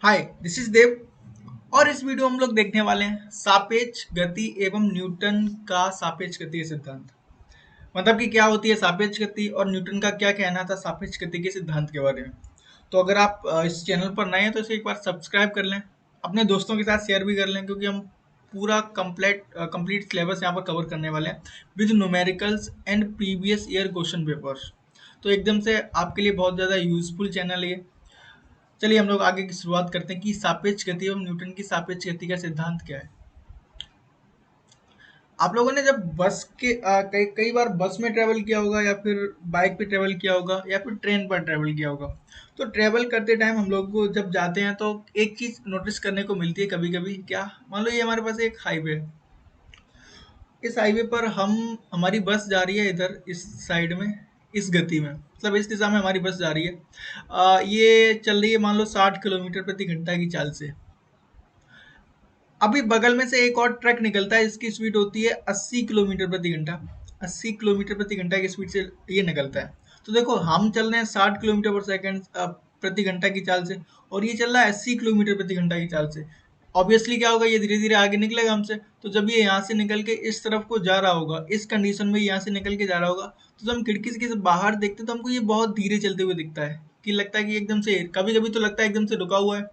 Hi, this is देव। और इस video में हम लोग देखने वाले हैं सापेक्ष गति एवं न्यूटन का सापेक्ष गति का सिद्धांत। मतलब कि क्या होती है सापेक्ष गति और न्यूटन का क्या कहना था सापेक्ष गति के सिद्धांत के बारे में। तो अगर आप इस चैनल पर नए हैं तो इसे एक बार सब्सक्राइब कर लें, अपने दोस्तों के साथ शेयर भी कर लें, क्योंकि हम पूरा कंप्लीट सिलेबस यहाँ पर कवर करने वाले हैं with numericals and previous year question papers. तो एकदम से आपके लिए बहुत ज़्यादा यूजफुल चैनल है ये। चलिए हम लोग आगे की शुरुआत करते हैं कि सापेक्ष गति एवं न्यूटन की सापेक्ष गति का सिद्धांत क्या है। आप लोगों ने जब बस के कई कई बार बस में ट्रेवल किया होगा या फिर बाइक पे ट्रेवल किया होगा या फिर ट्रेन पर ट्रेवल किया होगा। तो ट्रेवल करते टाइम हम लोग को जब जाते हैं तो एक चीज नोटिस करने को मिलती है कभी कभी। क्या मान लो ये हमारे पास एक हाईवे है। इस हाईवे पर हम हमारी बस जा रही है इधर इस साइड में, इस गति में, मतलब इस दिशा में हमारी बस जा रही है। ये चल रही है मान लो 60 किलोमीटर प्रति घंटा की चाल से। अभी बगल में से एक और ट्रक निकलता है, इसकी स्पीड होती है 80 किलोमीटर प्रति घंटा। 80 किलोमीटर प्रति घंटा की स्पीड से ये निकलता है। तो देखो हम चल रहे हैं 60 किलोमीटर पर सेकंड प्रति घंटा की चाल से, और ये चल रहा है 80 किलोमीटर प्रति घंटा की चाल से। ऑब्वियसली क्या होगा, ये धीरे धीरे आगे निकलेगा हमसे। तो जब ये यहाँ से निकल के इस तरफ को जा रहा होगा, इस कंडीशन में यहाँ से निकल के जा रहा होगा, तो जब हम खिड़की से बाहर देखते हैं तो हमको ये बहुत धीरे चलते हुए दिखता है। कि लगता है कि एकदम से, कभी कभी तो लगता है एकदम से रुका हुआ है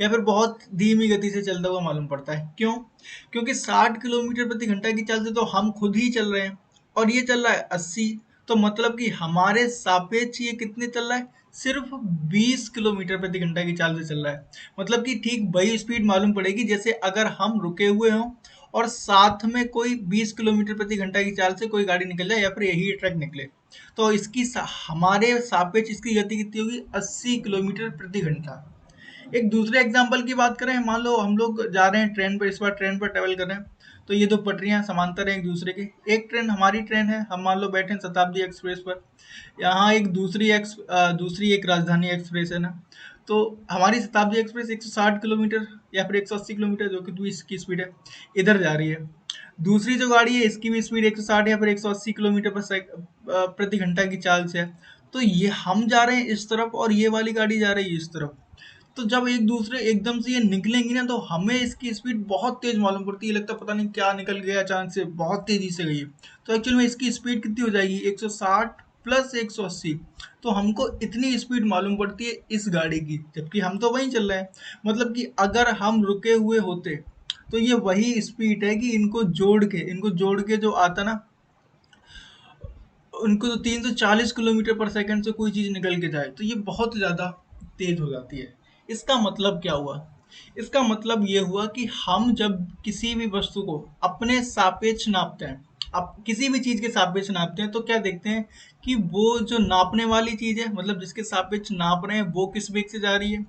या फिर बहुत धीमी गति से चलता हुआ मालूम पड़ता है। क्यों? क्योंकि 60 किलोमीटर प्रति घंटा की चाल से तो हम खुद ही चल रहे हैं, और ये चल रहा है 80। तो मतलब कि हमारे सापेक्ष ये कितने चल रहा है, सिर्फ 20 किलोमीटर प्रति घंटा की चाल से चल रहा है। मतलब कि ठीक वही स्पीड मालूम पड़ेगी जैसे अगर हम रुके हुए हों और साथ में कोई 20 किलोमीटर प्रति घंटा की चाल से कोई गाड़ी निकल जाए या फिर यही ट्रक निकले। तो हमारे सापेक्ष इसकी गति कितनी होगी, 80 किलोमीटर प्रति घंटा। एक दूसरे एग्जाम्पल की बात करें, मान लो हम लोग जा रहे हैं ट्रेन पर, इस बार ट्रेन पर ट्रेवल कर रहे हैं। तो ये दो पटरियां समांतर हैं एक दूसरे के। एक ट्रेन हमारी ट्रेन है, हम मान लो बैठे हैं शताब्दी एक्सप्रेस पर। यहाँ एक दूसरी एक राजधानी एक्सप्रेस है ना। तो हमारी शताब्दी एक्सप्रेस 160 किलोमीटर या फिर 180 किलोमीटर, जो कि इसकी स्पीड है, इधर जा रही है। दूसरी जो गाड़ी है इसकी भी स्पीड 160 या फिर 180 किलोमीटर प्रति घंटा की चाल से है। तो ये हम जा रहे हैं इस तरफ और ये वाली गाड़ी जा रही है इस तरफ। तो जब एक दूसरे एकदम से ये निकलेंगी ना तो हमें इसकी स्पीड बहुत तेज मालूम पड़ती है, लगता है पता नहीं क्या निकल गया अचानक से, बहुत तेजी से गई है। तो एक्चुअल में इसकी स्पीड कितनी हो जाएगी, 160 प्लस 180। तो हमको इतनी स्पीड मालूम पड़ती है इस गाड़ी की, जबकि हम तो वहीं चल रहे हैं। मतलब कि अगर हम रुके हुए होते तो ये वही स्पीड है कि इनको जोड़ के जो आता ना, उनको तो 340 किलोमीटर पर सेकंड से कोई चीज निकल के जाए तो ये बहुत ज्यादा तेज हो जाती है। इसका मतलब क्या हुआ? इसका मतलब ये हुआ कि हम जब किसी भी वस्तु को अपने सापेक्ष नापते हैं, आप किसी भी चीज के सापेक्ष नापते हैं, तो क्या देखते हैं कि वो जो नापने वाली चीज है, मतलब जिसके सापेक्ष नाप रहे हैं, वो किस वेग से जा रही है,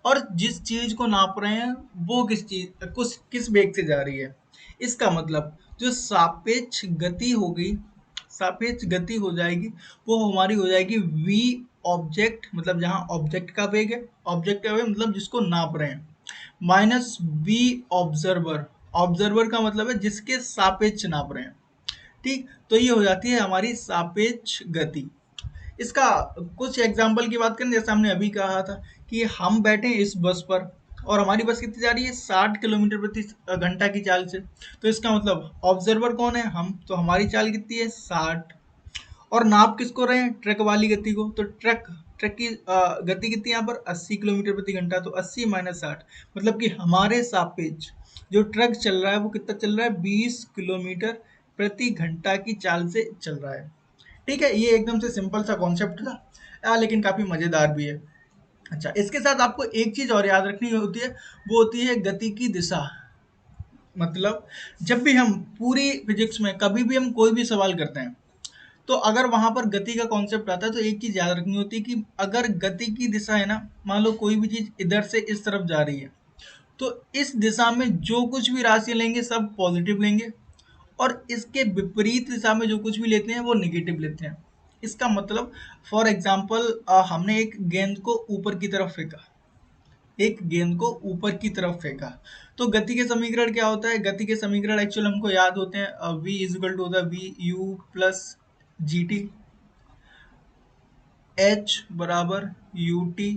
और जिस चीज को नाप रहे हैं वो किस वेग से जा रही है। इसका मतलब जो सापेक्ष गति हो जाएगी, वो हमारी हो जाएगी v ऑब्जेक्ट, मतलब जहां ऑब्जेक्ट का वेग मतलब जिसको नाप रहे हैं, माइनस v ऑब्जर्वर। ऑब्जर्वर का मतलब है जिसके सापेक्ष नाप रहे हैं। ठीक, तो ये हो जाती है हमारी सापेक्ष गति। इसका कुछ एग्जाम्पल की बात करें, जैसे हमने अभी कहा था कि हम बैठे हैं इस बस पर और हमारी बस कितनी जा रही है, 60 किलोमीटर प्रति घंटा की चाल से। तो इसका मतलब ऑब्जर्वर कौन है, हम, तो हमारी चाल कितनी है, 60। और नाप किसको रहे हैं, ट्रक वाली गति को। तो ट्रक ट्रक की गति कितनी है यहाँ पर, 80 किलोमीटर प्रति घंटा। तो 80 माइनस 60, मतलब कि हमारे सापेक्ष जो ट्रक चल रहा है वो कितना चल रहा है, 20 किलोमीटर प्रति घंटा की चाल से चल रहा है। ठीक है, ये एकदम से सिंपल सा कॉन्सेप्ट था, लेकिन काफी मजेदार भी है। अच्छा, इसके साथ आपको एक चीज और याद रखनी होती है, वो होती है गति की दिशा। मतलब जब भी हम पूरी फिजिक्स में कभी भी हम कोई भी सवाल करते हैं, तो अगर वहां पर गति का कॉन्सेप्ट आता है तो एक चीज याद रखनी होती है कि अगर गति की दिशा है ना, मान लो कोई भी चीज इधर से इस तरफ जा रही है, तो इस दिशा में जो कुछ भी राशि लेंगे सब पॉजिटिव लेंगे, और इसके विपरीत दिशा में जो कुछ भी लेते हैं वो निगेटिव लेते हैं। इसका मतलब, फॉर एग्जाम्पल, हमने एक गेंद को ऊपर की तरफ फेंका। तो गति के समीकरण क्या होता है, गति के समीकरण एक्चुअल हमको याद होते हैं, v इज इक्वल टू होता है V U plus G T, H बराबर U T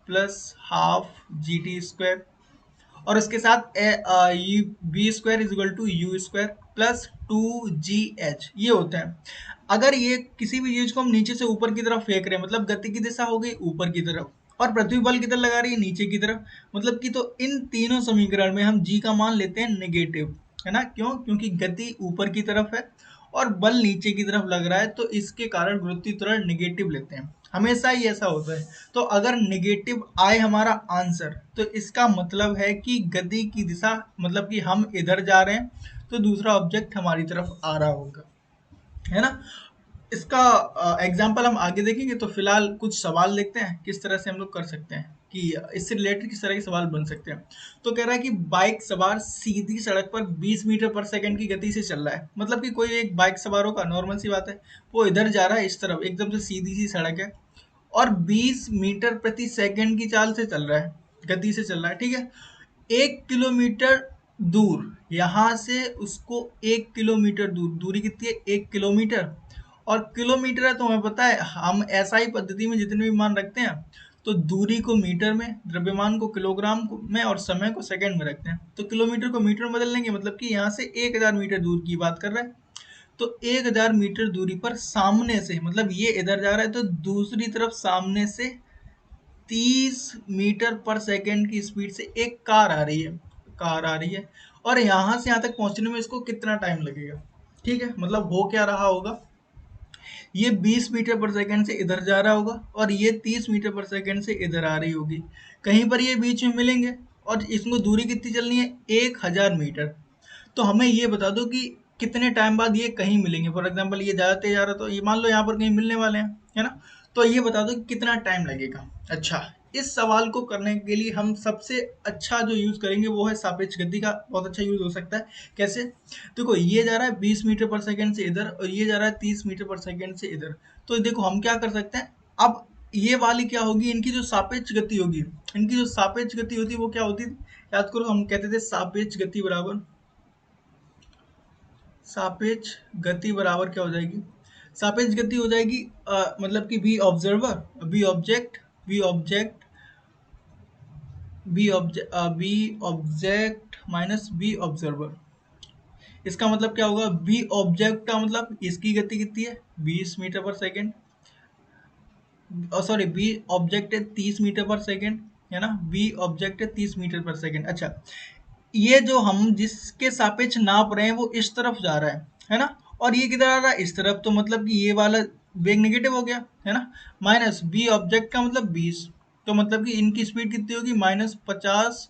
plus half G T square, और उसके साथ B square is equal to U square plus 2gh ये होता है। अगर ये किसी भी चीज को हम नीचे से ऊपर की तरफ फेंक रहे हैं, मतलब गति की दिशा हो गई ऊपर की तरफ, और पृथ्वी बल किधर लगा रही है, नीचे की तरफ, मतलब कि तो इन तीनों समीकरण में हम g का मान लेते हैं नेगेटिव, है ना? क्यों? क्योंकि गति ऊपर की तरफ है और बल नीचे की तरफ लग रहा है, तो इसके कारण गुरुत्वीय त्वरण नेगेटिव लेते हैं, हमेशा ही ऐसा होता है। तो अगर नेगेटिव आए हमारा आंसर, तो इसका मतलब है कि गति की दिशा, मतलब कि हम इधर जा रहे हैं तो दूसरा ऑब्जेक्ट हमारी तरफ आ रहा होगा, है ना? इसका एग्जाम्पल हम आगे देखेंगे। तो फिलहाल कुछ सवाल देखते हैं किस तरह से हम लोग कर सकते हैं, कि इससे रिलेटेड किस तरह के सवाल बन सकते हैं। तो कह रहा है कि बाइक सवार सीधी सड़क पर 20 मीटर पर सेकंड की गति से चल रहा है, मतलब कि कोई एक बाइक सवार होगा, नॉर्मल सी बात है, वो इधर जा रहा है इस तरफ, एकदम से सीधी सी सड़क है, और 20 मीटर प्रति सेकंड की चाल से चल रहा है, गति से चल रहा है, ठीक है? 1 किलोमीटर दूर, यहाँ से उसको 1 किलोमीटर दूर, दूरी कितनी है, 1 किलोमीटर, और किलोमीटर है तो हमें पता है, हम ऐसा ही पद्धति में जितने भी मान रखते हैं, तो दूरी को मीटर में, द्रव्यमान को किलोग्राम में, और समय को सेकंड में रखते हैं। तो किलोमीटर को मीटर में बदल लेंगे, मतलब कि यहाँ से 1000 मीटर दूर की बात कर रहे हैं। तो 1000 मीटर दूरी पर सामने से, मतलब ये इधर जा रहा है तो दूसरी तरफ सामने से 30 मीटर पर सेकंड की स्पीड से एक कार आ रही है, कार आ रही है, और यहाँ से यहाँ तक पहुँचने में इसको कितना टाइम लगेगा, ठीक है? मतलब हो क्या रहा होगा, ये 20 मीटर पर सेकंड से इधर जा रहा होगा, और ये 30 मीटर पर सेकंड से इधर आ रही होगी, कहीं पर ये बीच में मिलेंगे, और इसको दूरी कितनी चलनी है, 1000 मीटर। तो हमें ये बता दो कि कितने टाइम बाद ये कहीं मिलेंगे। फॉर एग्जाम्पल ये ज़्यादा तेज आ रहा, तो ये मान लो यहाँ पर कहीं मिलने वाले हैं, है ना? तो ये बता दो कि कितना टाइम लगेगा। अच्छा, इस सवाल को करने के लिए हम सबसे अच्छा जो यूज़ करेंगे वो है सापेक्ष गति का, बहुत अच्छा यूज़ हो सकता है। कैसे? देखो, ये जा रहा है 20 मीटर पर सेकंड से इधर, और ये जा रहा है 30 मीटर पर सेकंड से इधर। तो देखो हम क्या कर सकते हैं, अब ये वाली क्या होगी, इनकी जो सापेक्ष गति होगी, इनकी जो सापेक्ष गति होती है वो क्या होती थी, याद करो, हम कहते थे सापेक्ष गति बराबर, सापेक्ष गति बराबर क्या हो जाएगी, सापेक्ष गति हो जाएगी मतलब कि B observer, B object, B object, B object minus B observer. इसका मतलब क्या होगा, बी ऑब्जेक्ट का मतलब इसकी गति कितनी है, 20 मीटर पर सेकेंड, सॉरी, बी ऑब्जेक्ट है 30 मीटर पर सेकेंड, है ना? बी ऑब्जेक्ट है 30 मीटर पर सेकेंड। अच्छा, ये जो हम जिसके सापेक्ष नाप रहे हैं वो इस तरफ जा रहा है ना? और ये किधर आ रहा है, इस तरफ, तो मतलब कि ये वाला वेग नेगेटिव हो गया, है ना? माइनस बी ऑब्जेक्ट का मतलब 20, तो मतलब कि इनकी स्पीड कितनी होगी, -50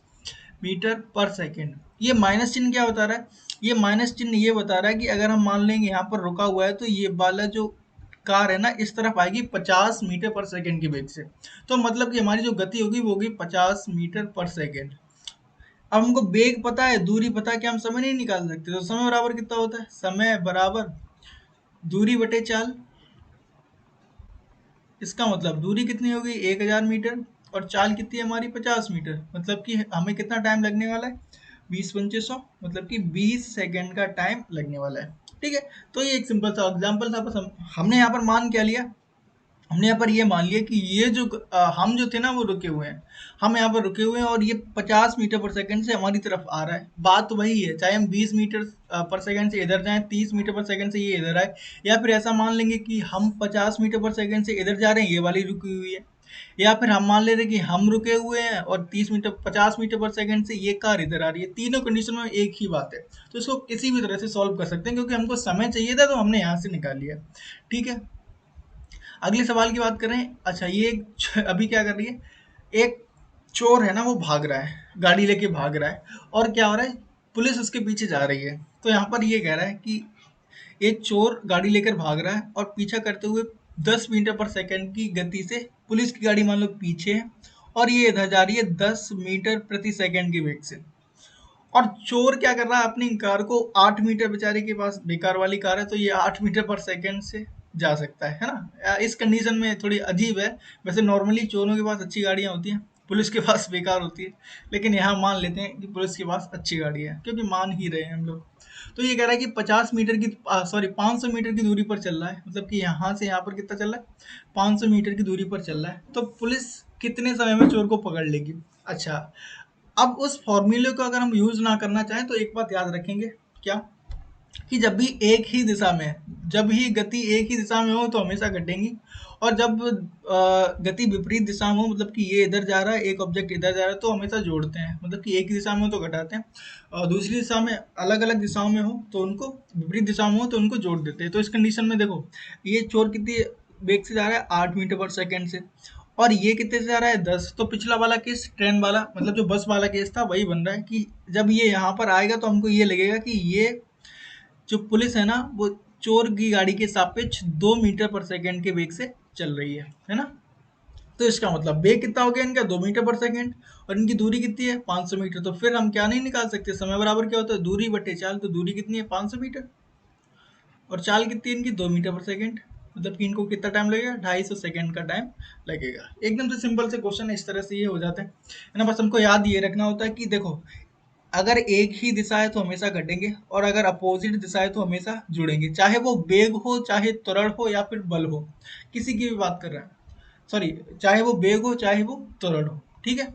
मीटर पर सेकेंड। ये माइनस चिन्ह क्या बता रहा है, ये माइनस चिन्ह ये बता रहा है कि अगर हम मान लेंगे यहाँ पर रुका हुआ है, तो ये वाला जो कार है ना, इस तरफ आएगी 50 मीटर पर सेकेंड की वेग से, तो मतलब कि हमारी जो गति होगी वो होगी 50 मीटर पर सेकेंड। अब हमको वेग पता है, दूरी पता है, कि हम समय नहीं निकाल सकते, तो समय बराबर कितना होता है, समय बराबर दूरी बटे चाल। इसका मतलब दूरी कितनी होगी, 1000 मीटर, और चाल कितनी है हमारी, 50 मीटर, मतलब कि हमें कितना टाइम लगने वाला है, 20 × 500, मतलब कि 20 सेकंड का टाइम लगने वाला है, ठीक है? तो ये एक सिंपल सा एग्जांपल था, बस हमने यहाँ पर मान क्या लिया, हमने यहाँ पर ये मान लिया कि ये जो हम जो थे ना वो रुके हुए हैं, हम यहाँ पर रुके हुए हैं, और ये 50 मीटर पर सेकंड से हमारी तरफ आ रहा है। बात तो वही है, चाहे हम 20 मीटर पर सेकंड से इधर जाएं, 30 मीटर पर सेकंड से ये इधर आए, या फिर ऐसा मान लेंगे कि हम 50 मीटर पर सेकंड से इधर जा रहे हैं, ये वाली रुकी हुई है, या फिर हम मान ले रहे हैं कि हम रुके हुए हैं और 50 मीटर पर सेकंड से ये कार इधर आ रही है। तीनों कंडीशन में एक ही बात है, तो इसको किसी भी तरह से सॉल्व कर सकते हैं, क्योंकि हमको समय चाहिए था तो हमने यहाँ से निकाल लिया, ठीक है? अगले सवाल की बात करें। अच्छा, ये अभी क्या कर रही है, एक चोर है ना, वो भाग रहा है, गाड़ी लेके भाग रहा है, और क्या हो रहा है, पुलिस उसके पीछे जा रही है। तो यहाँ पर ये कह रहा है कि एक चोर गाड़ी लेकर भाग रहा है और पीछा करते हुए 10 मीटर पर सेकंड की गति से, पुलिस की गाड़ी मान लो पीछे है, और ये इधर जा रही है 10 मीटर प्रति सेकंड की वेग से, और चोर क्या कर रहा है, अपनी कार को 8 मीटर, बेचारे के पास बेकार वाली कार है, तो ये 8 मीटर पर सेकंड से जा सकता है ना? इस कंडीशन में थोड़ी अजीब है। वैसे नॉर्मली चोरों के पास अच्छी गाड़ियां होती हैं, पुलिस के पास बेकार होती है, लेकिन यहाँ मान लेते हैं कि पुलिस के पास अच्छी गाड़ी है, क्योंकि मान ही रहे हैं हम लोग। तो ये कह रहा है कि 50 मीटर की, सॉरी, 500 मीटर की दूरी पर चल रहा है, मतलब कि यहाँ से यहाँ पर कितना चल रहा है, 500 मीटर की दूरी पर चल रहा है। तो पुलिस कितने समय में चोर को पकड़ लेगी। अच्छा, अब उस फॉर्मूले को अगर हम यूज ना करना चाहें तो एक बात याद रखेंगे, क्या, कि जब भी एक ही दिशा में, जब ही गति एक ही दिशा में हो तो हमेशा घटेंगी, और जब गति विपरीत दिशा में हो, मतलब कि ये इधर जा रहा है, एक ऑब्जेक्ट इधर जा रहा है, तो हमेशा जोड़ते हैं, मतलब कि एक ही दिशा में हो तो घटाते हैं, और दूसरी दिशा में, अलग अलग दिशाओं में हो तो उनको, विपरीत दिशा में हो तो उनको जोड़ देते हैं। तो इस कंडीशन में देखो, ये चोर कितनी वेग से जा रहा है, 8 मीटर पर सेकेंड से, और ये कितने से जा रहा है, 10। तो पिछला वाला केस, ट्रेन वाला, मतलब जो बस वाला केस था, वही बन रहा है कि जब ये यहाँ पर आएगा तो हमको ये लगेगा कि ये जो पुलिस है ना, वो चोर की गाड़ी के सापेक्ष 2 मीटर पर सेकेंड के वेग से चल रही है ना। तो इसका मतलब वेग कितना हो गया इनका, 2 मीटर पर सेकेंड, और इनकी दूरी कितनी है, 500 मीटर। तो फिर हम क्या नहीं निकाल सकते, समय बराबर क्या होता है, दूरी बटे चाल। तो दूरी कितनी है, 500 मीटर, और चाल कितनी है इनकी, 2 मीटर पर सेकेंड। मतलब कि इनको कितना टाइम लगेगा, 250 सेकेंड का टाइम लगेगा। एकदम से सिंपल से क्वेश्चन है, इस तरह से ये हो जाते हैं, है ना। बस हमको याद ये रखना होता है कि देखो, अगर एक ही दिशा है तो हमेशा घटेंगे, और अगर अपोजिट दिशा है तो हमेशा जुड़ेंगे, चाहे वो वेग हो, चाहे त्वरण हो, या फिर बल हो, किसी की भी बात कर रहे हैं, सॉरी, चाहे वो वेग हो, चाहे वो त्वरण हो, ठीक है।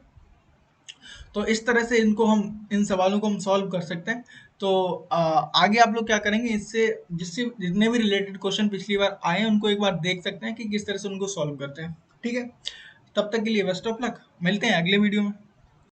तो इस तरह से इनको हम, इन सवालों को हम सॉल्व कर सकते हैं। तो आगे आप लोग क्या करेंगे, इससे जिससे जितने भी रिलेटेड क्वेश्चन पिछली बार आए हैं उनको एक बार देख सकते हैं कि किस तरह से उनको सॉल्व करते हैं, ठीक है। तब तक के लिए बेस्ट ऑफ लक, मिलते हैं अगले वीडियो में।